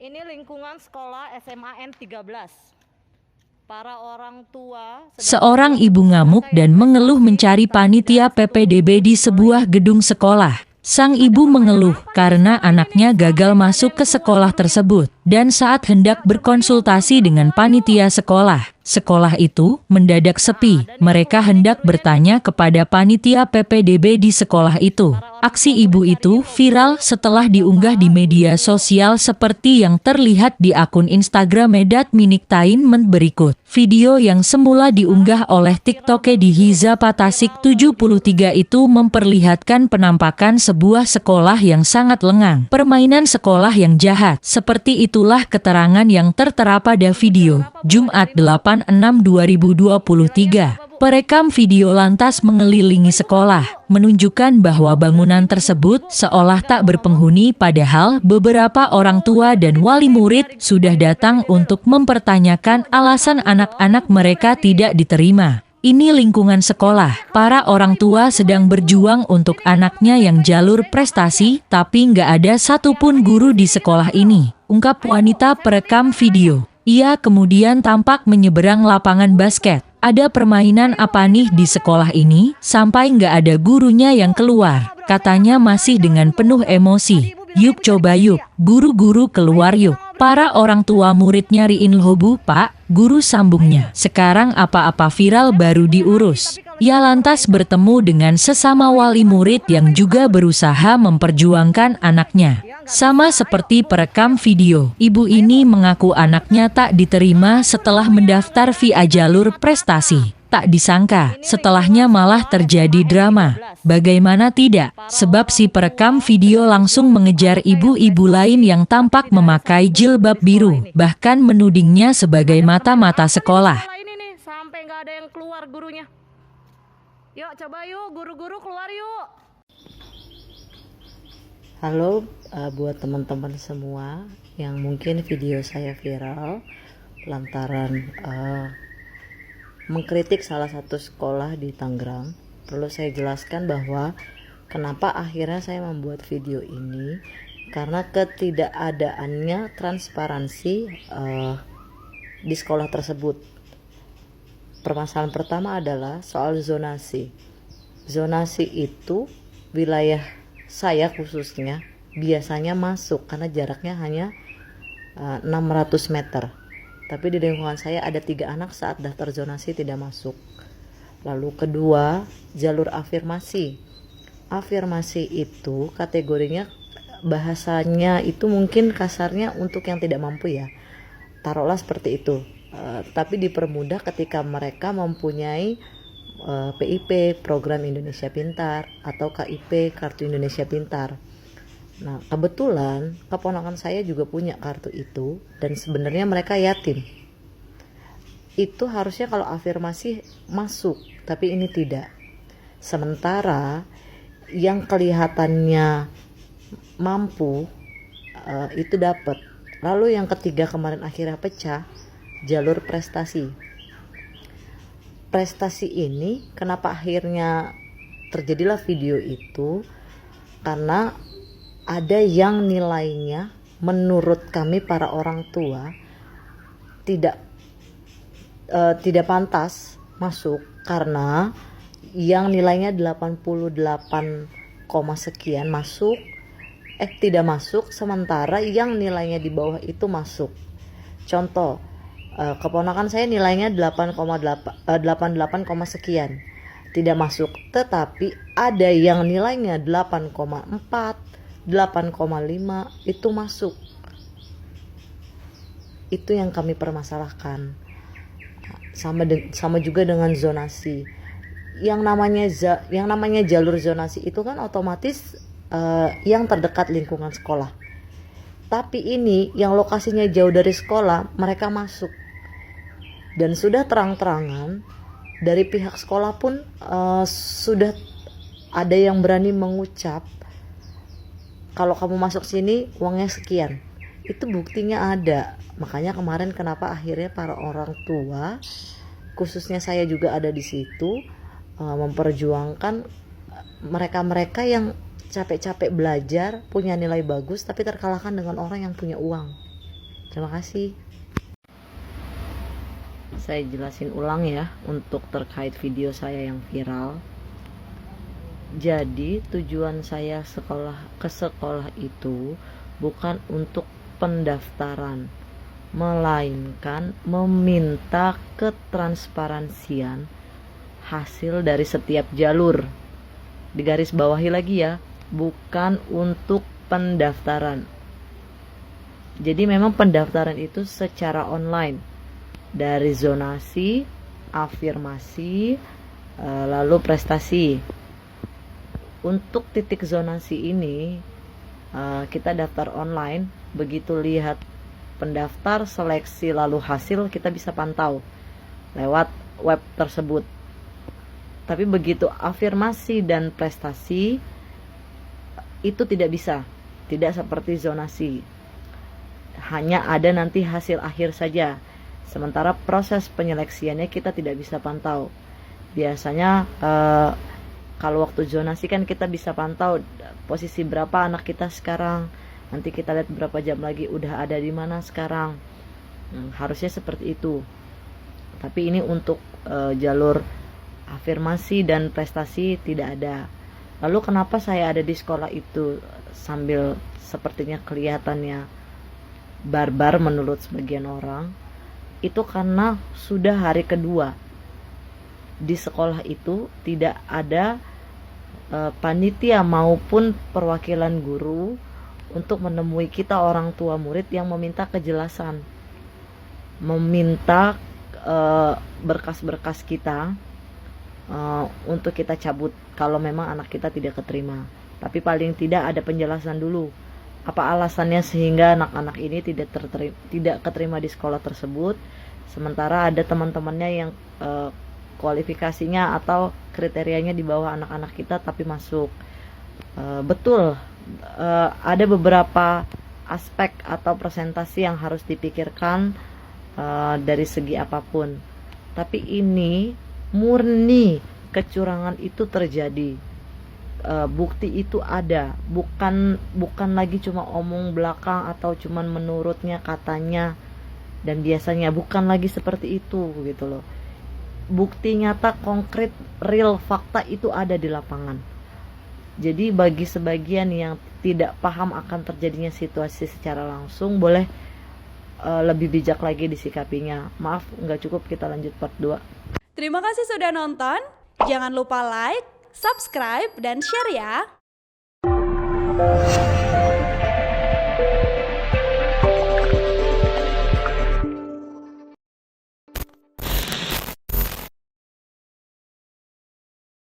Ini lingkungan sekolah SMAN 13. Para orang tua Seorang ibu ngamuk dan mengeluh mencari panitia PPDB di sebuah gedung sekolah. Sang ibu mengeluh karena anaknya gagal masuk ke sekolah tersebut, dan saat hendak berkonsultasi dengan panitia sekolah itu mendadak sepi. Mereka hendak bertanya kepada panitia PPDB di sekolah itu. Aksi ibu itu viral setelah diunggah di media sosial seperti yang terlihat di akun Instagram Medat-Miniktainment berikut. Video yang semula diunggah oleh TikToker di Hiza Patasik 73 itu memperlihatkan penampakan sebuah sekolah yang sangat lengang. Permainan sekolah yang jahat. Seperti itulah keterangan yang tertera pada video. Jumat 8/6/2023. Perekam video lantas mengelilingi sekolah, menunjukkan bahwa bangunan tersebut seolah tak berpenghuni padahal beberapa orang tua dan wali murid sudah datang untuk mempertanyakan alasan anak-anak mereka tidak diterima. Ini lingkungan sekolah, para orang tua sedang berjuang untuk anaknya yang jalur prestasi, tapi nggak ada satupun guru di sekolah ini, ungkap wanita perekam video. Ia kemudian tampak menyeberang lapangan basket. Ada permainan apa nih di sekolah ini, sampai nggak ada gurunya yang keluar, katanya masih dengan penuh emosi. Yuk coba yuk, guru-guru keluar yuk. Para orang tua murid nyariin loh bu, pak, guru sambungnya. Sekarang apa-apa viral baru diurus. Ia lantas bertemu dengan sesama wali murid yang juga berusaha memperjuangkan anaknya. Sama seperti perekam video, ibu ini mengaku anaknya tak diterima setelah mendaftar via jalur prestasi. Tak disangka, setelahnya malah terjadi drama. Bagaimana tidak? Sebab si perekam video langsung mengejar ibu-ibu lain yang tampak memakai jilbab biru, bahkan menudingnya sebagai mata-mata sekolah. ini nih sampai nggak ada yang keluar gurunya. Yuk coba yuk guru-guru keluar yuk. Halo buat teman-teman semua yang mungkin video saya viral lantaran mengkritik salah satu sekolah di Tangerang. Perlu saya jelaskan bahwa kenapa akhirnya saya membuat video ini, karena ketidakadaannya transparansi di sekolah tersebut. Permasalahan pertama adalah soal zonasi. Zonasi itu wilayah saya khususnya biasanya masuk karena jaraknya hanya 600 meter. Tapi di lingkungan saya ada 3 anak saat daftar zonasi tidak masuk. Lalu kedua, jalur afirmasi. Afirmasi itu kategorinya bahasanya itu mungkin kasarnya untuk yang tidak mampu ya. Taruhlah seperti itu. Tapi dipermudah ketika mereka mempunyai PIP, Program Indonesia Pintar, atau KIP, Kartu Indonesia Pintar. Nah, kebetulan keponakan saya juga punya kartu itu, dan sebenarnya mereka yatim. Itu harusnya kalau afirmasi masuk, tapi ini tidak. Sementara yang kelihatannya mampu itu dapat. Lalu yang ketiga kemarin akhirnya pecah, jalur prestasi. Prestasi ini kenapa akhirnya terjadilah video itu, karena ada yang nilainya menurut kami para orang tua tidak pantas masuk, karena yang nilainya 88, sekian masuk tidak masuk, sementara yang nilainya di bawah itu masuk. Contoh, keponakan saya nilainya 88, sekian tidak masuk, tetapi ada yang nilainya 8,4, 8,5 itu masuk. Itu yang kami permasalahkan. Sama juga dengan zonasi. Yang namanya jalur zonasi itu kan otomatis yang terdekat lingkungan sekolah. Tapi ini yang lokasinya jauh dari sekolah, mereka masuk. Dan sudah terang-terangan dari pihak sekolah pun sudah ada yang berani mengucap, kalau kamu masuk sini uangnya sekian. Itu buktinya ada. Makanya kemarin kenapa akhirnya para orang tua, khususnya saya juga ada di situ, memperjuangkan mereka-mereka yang capek-capek belajar, punya nilai bagus, tapi terkalahkan dengan orang yang punya uang. Terima kasih. Saya jelasin ulang ya untuk terkait video saya yang viral. Jadi tujuan saya ke sekolah itu bukan untuk pendaftaran, melainkan meminta ketransparansian hasil dari setiap jalur. Digaris bawahi lagi ya, bukan untuk pendaftaran. Jadi memang pendaftaran itu secara online, dari zonasi, afirmasi, lalu prestasi. Untuk titik zonasi ini kita daftar online, begitu lihat pendaftar, seleksi, lalu hasil kita bisa pantau lewat web tersebut. Tapi begitu afirmasi dan prestasi itu tidak bisa, tidak seperti zonasi. Hanya ada nanti hasil akhir saja. Sementara proses penyeleksiannya kita tidak bisa pantau. Biasanya kalau waktu zonasi kan kita bisa pantau posisi berapa anak kita sekarang. Nanti kita lihat berapa jam lagi udah ada di mana sekarang. Harusnya seperti itu. Tapi ini untuk jalur afirmasi dan prestasi tidak ada. Lalu kenapa saya ada di sekolah itu sambil sepertinya kelihatannya barbar menurut sebagian orang? Itu karena sudah hari kedua di sekolah itu tidak ada panitia maupun perwakilan guru untuk menemui kita orang tua murid yang meminta kejelasan, meminta berkas-berkas kita untuk kita cabut kalau memang anak kita tidak keterima. Tapi paling tidak ada penjelasan dulu apa alasannya sehingga anak-anak ini tidak keterima di sekolah tersebut, sementara ada teman-temannya yang kualifikasinya atau kriterianya di bawah anak-anak kita tapi masuk. Betul, ada beberapa aspek atau presentasi yang harus dipikirkan dari segi apapun, tapi ini murni kecurangan itu terjadi. Bukti itu ada, bukan lagi cuma omong belakang atau cuman menurutnya, katanya dan biasanya, bukan lagi seperti itu gitu loh. Bukti nyata, konkret, real, fakta itu ada di lapangan. Jadi bagi sebagian yang tidak paham akan terjadinya situasi secara langsung, boleh lebih bijak lagi disikapinya. Maaf, nggak cukup, kita lanjut part 2. Terima kasih sudah nonton. Jangan lupa like, subscribe, dan share ya.